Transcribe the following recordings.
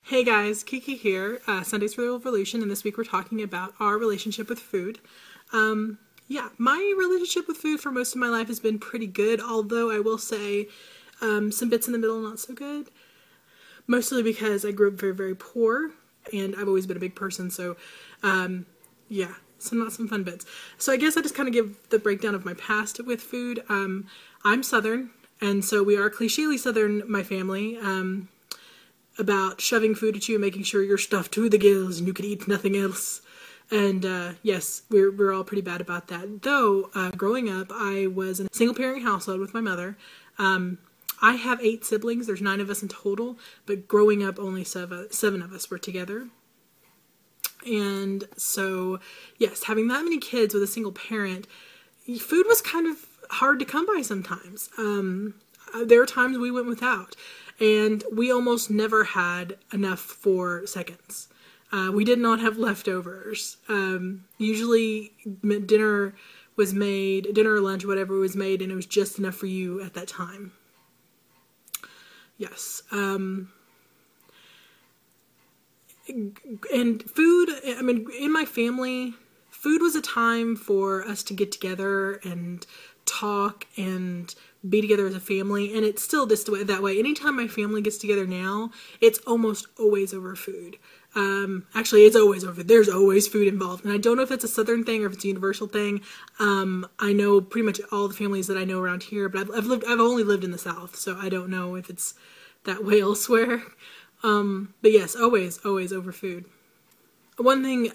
Hey guys, Kiki here, Sundays for the Revolution, and this week we're talking about our relationship with food. My relationship with food for most of my life has been pretty good, although I will say some bits in the middle not so good. Mostly because I grew up very, very poor, and I've always been a big person, so not some fun bits. So I guess I just kind of give the breakdown of my past with food. I'm Southern, and so we are clichély Southern, my family. About shoving food at you and making sure you're stuffed to the gills and you can eat nothing else. And yes, we're all pretty bad about that. Though, growing up, I was in a single-parent household with my mother. I have 8 siblings. There's 9 of us in total. But growing up, only 7 of us were together. And so, yes, having that many kids with a single parent, food was kind of hard to come by sometimes. There were times we went without. And we almost never had enough for seconds. We did not have leftovers. Usually dinner or lunch, whatever was made, and it was just enough for you at that time. Yes. And food, in my family, food was a time for us to get together and talk and be together as a family, and it's still that way. Anytime my family gets together now, it's almost always over food. Actually, it's always over. There's always food involved, and I don't know if it's a Southern thing or if it's a universal thing. I know pretty much all the families that I know around here, but I've only lived in the South, so I don't know if it's that way elsewhere. But yes, always over food. One thing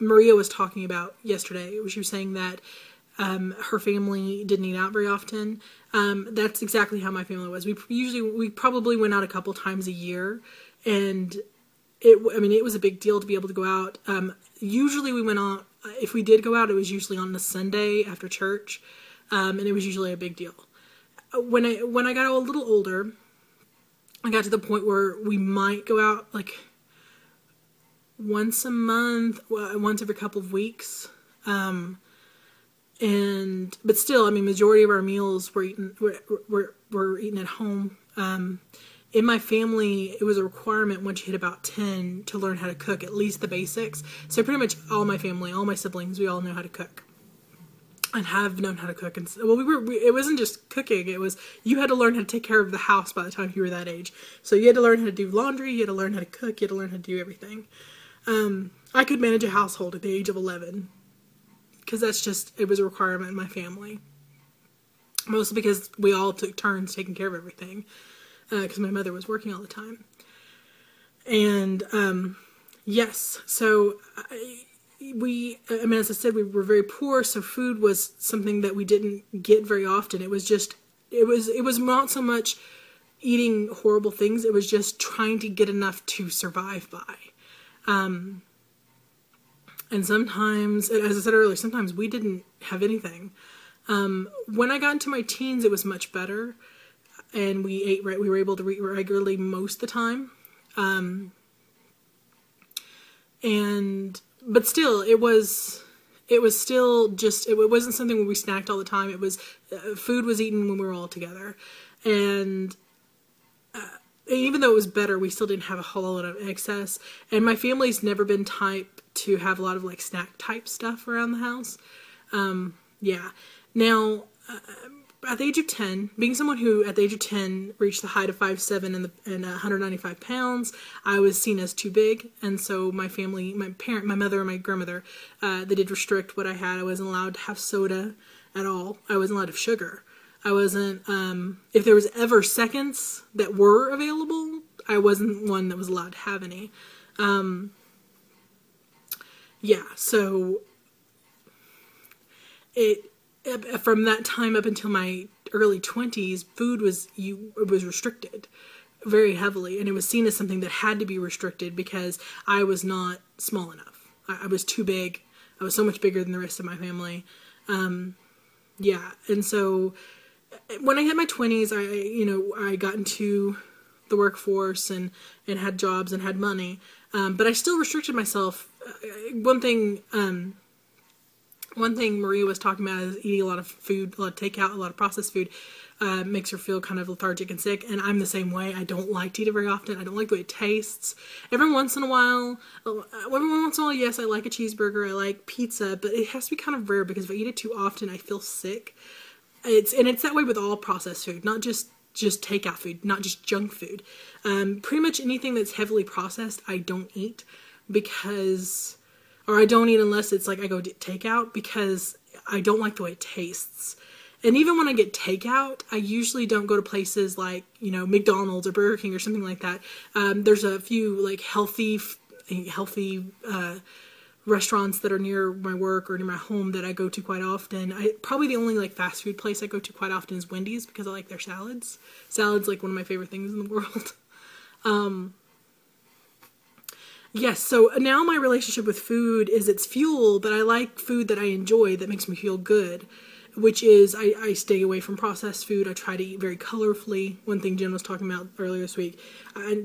Maria was talking about yesterday, she was saying that her family didn't eat out very often. That's exactly how my family was. We probably went out a couple times a year, and it was a big deal to be able to go out. Usually we went out, if we did go out, it was usually on a Sunday after church, and it was usually a big deal. When I got a little older, I got to the point where we might go out like once a month, once every couple of weeks. But still, majority of our meals were eaten at home. In my family, it was a requirement once you hit about 10 to learn how to cook, at least the basics. So pretty much all my family, all my siblings, we all know how to cook and have known how to cook. And it wasn't just cooking. It was, you had to learn how to take care of the house by the time you were that age. So you had to learn how to do laundry, you had to learn how to cook, you had to learn how to do everything. I could manage a household at the age of 11. Because it was a requirement in my family. Mostly because we all took turns taking care of everything. Because my mother was working all the time. And, yes. So, as I said, we were very poor, so food was something that we didn't get very often. It was not so much eating horrible things, it was just trying to get enough to survive by. And sometimes, as I said earlier, sometimes we didn't have anything. When I got into my teens, it was much better, and we were able to eat regularly most of the time. But still, it wasn't something where we snacked all the time. It was, food was eaten when we were all together. And even though it was better, we still didn't have a whole lot of excess. And my family's never been type to have a lot of snack type stuff around the house. Now, at the age of 10, being someone who at the age of 10 reached the height of 5'7" and 195 pounds, I was seen as too big. And so my family, my mother and my grandmother, they did restrict what I had. I wasn't allowed to have soda at all. I wasn't allowed to have sugar. I wasn't, if there was ever seconds that were available, I wasn't one that was allowed to have any. So from that time up until my early 20s, food was restricted very heavily, and it was seen as something that had to be restricted because I was not small enough. I was too big. I was so much bigger than the rest of my family. And so when I hit my 20s, I got into the workforce and had jobs and had money, but I still restricted myself. One thing One thing Maria was talking about is eating a lot of food, a lot of takeout, a lot of processed food. Makes her feel kind of lethargic and sick, and I'm the same way. I don't like to eat it very often. I don't like the way it tastes. Every once in a while, yes, I like a cheeseburger, I like pizza, but it has to be kind of rare because if I eat it too often, I feel sick. It's that way with all processed food, not just takeout food, not just junk food. Pretty much anything that's heavily processed, I don't eat because, or I don't eat unless it's like I go takeout because I don't like the way it tastes. And even when I get takeout, I usually don't go to places like, McDonald's or Burger King or something like that. There's a few like healthy restaurants that are near my work or near my home that I go to quite often. Probably the only like fast food place I go to quite often is Wendy's because I like their salads. Salads like one of my favorite things in the world. Yes, so now my relationship with food is it's fuel, but I like food that I enjoy that makes me feel good, which is I stay away from processed food. I try to eat very colorfully. One thing Jen was talking about earlier this week,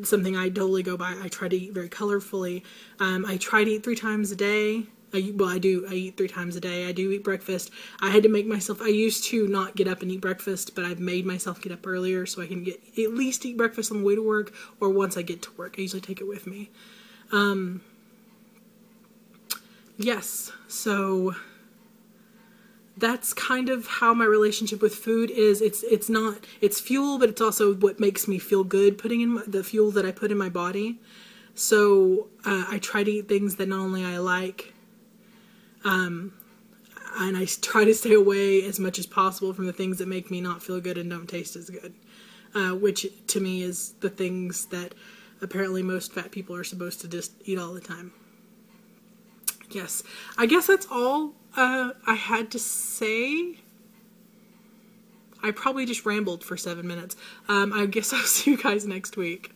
something I totally go by, I try to eat very colorfully. I try to eat 3 times a day. I eat 3 times a day. I do eat breakfast. I had to make myself, I used to not get up and eat breakfast, but I've made myself get up earlier so I can at least eat breakfast on the way to work or once I get to work. I usually take it with me. Yes, so that's kind of how my relationship with food is. It's fuel, but it's also what makes me feel good, putting in the fuel that I put in my body. So I try to eat things that not only I like, and I try to stay away as much as possible from the things that make me not feel good and don't taste as good, which to me is the things that apparently most fat people are supposed to just eat all the time. Yes, I guess that's all I had to say. I probably just rambled for 7 minutes. I guess I'll see you guys next week.